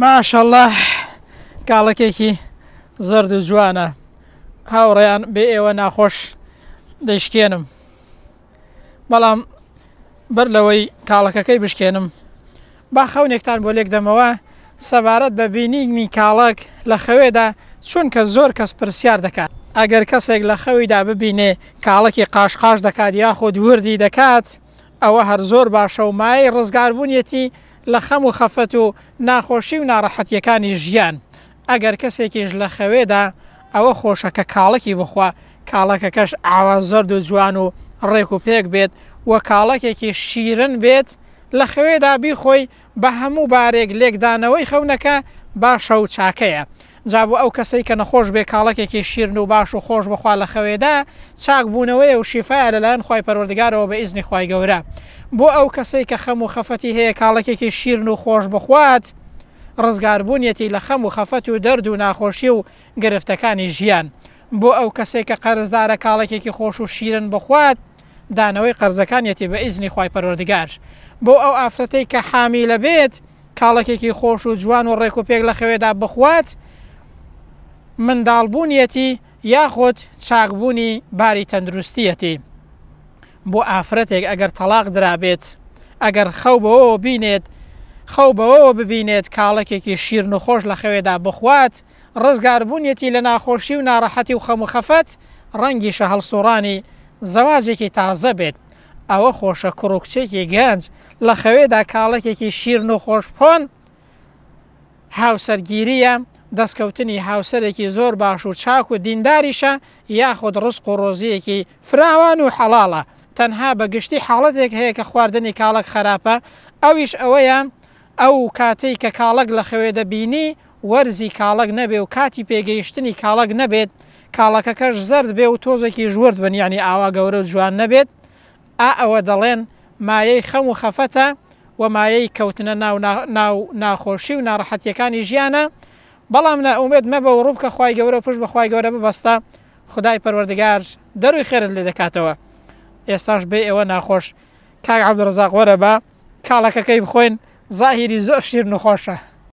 ماشەڵڵا کاڵەکێکی زەرد و جوانە، هاوڕێیان بێ ئێوە ناخۆش دەیشکێنم، بەڵام بەر لەوەی کاڵەکەکەی بشکێنم با خەونێکتان بۆ لێک دەمەوە سەبارەت بە بینینی کاڵک لە خەوێدا، چونکە زۆر کەس پرسیار دەکات ئەگەر کەسێک لە خەویدا ببینێ کاڵکی قاشقاش دەکات یاخود وردی دەکات، ئەوە هەر زۆر باشە و مایەی ڕزگاربوونیەتی لە خەم و خەفەت و ناخۆشی و ناڕەحەتیەکانی ژیان. ئەگەر کەسێکیش لە خەوێدا ئەوە خۆشە کە کاڵکی بخوا، کاڵەکەکەش ئاوا زەرد و جوان و ڕێک و پێک بێت وە کاڵەکێکی شیرن بێت، لە خەوێدا بیخۆی بە هەموو بارێک لێکدانەوەی خەونەکە باشە و چاکەیە. جا بۆ ئەو کەسەی کە نەخۆش بێ کاڵەکێکی شیرن و باش و خۆش بخوا لە خەوێدا، چاک بوونەوەی و شیفایە لەلایەن خوای پەروەردگارەوە بە ئیزنی خوای گەورە. بۆ ئەو کەسەی کە خەم و خەفەتی هەیە کاڵەکێکی شیرن و خۆش بخوات، ڕزگاربوونیەتی لە خەم و خەفەت و دەرد و ناخۆشی و گرفتەکانی ژیان. بۆ ئەو کەسێک کە قەرزدارە کاڵەکێکی خۆش و شیرن بخوات، دانەوەی قەرزەکانیەتی بە ئیزنی خوای پەروەردگار. بۆ ئەو ئافرەتەی کە حامیلە بێت کاڵەکێکی خۆش و جوان و ڕێک و پێک لە خەوێدا بخوات، منداڵبوونیەتی یاخود چاکبوونی باری تەندروستیەتی. بۆ ئافرەتێک ئەگەر تەلاق درابێت، ئەگەر خەو بەوەوە ببینێت کاڵەکێکی شیرن و خۆش لە خەوێدا بخوات، ڕزگاربوونیەتی لە ناخۆشی و ناڕەحەتی و خەم و خەفەت، ڕەنگیشە هەڵسوڕانی زەواجێکی تازە بێت. ئەوە خۆشە کوڕکچێکی گەنج لە خەوێدا کاڵەکێکی شیرن و خۆش بخۆن، هاوسەرگیریە، دەستکەوتنی هاوسەرێکی زۆر باش و چاک و دینداریشە، یاخود ڕزق و ڕۆزیەکی فراوان و حەڵاڵە. تەنها بەگشتی حاڵەتێک هەیە کە خواردنی کاڵک خراپە، ئەویش ئەوەیە ئەو کاتەی کە کاڵک لە خەوێ دەبینی وەرزی کاڵک نەبێ و کاتی پێگەیشتنی کاڵک نەبێت، کاڵەکەکەش زەرد بێ و تۆزێکی ژورد بن، یعنی ئاوا گەورە و جوان نەبێت، ئەوە دەڵێن مایەی خەم و خەفەتە و مایەی کەوتنە ناو ناخۆشی و ناڕەحەتیەکانی ژیانە. بەڵام نائومێد مەبە و ڕووبکە خوای گەورە پشت بە خوای گەورە ببەستە، خدای پەروەردگار دەروی خێرت لێ دەکاتەوە. ئێستاش بێ ئێوە ناخۆش کاک عەبدوڕەزاق وەرە بە کاڵەکەکەی بخۆین، زاهیری زۆر شیرن و خۆشە.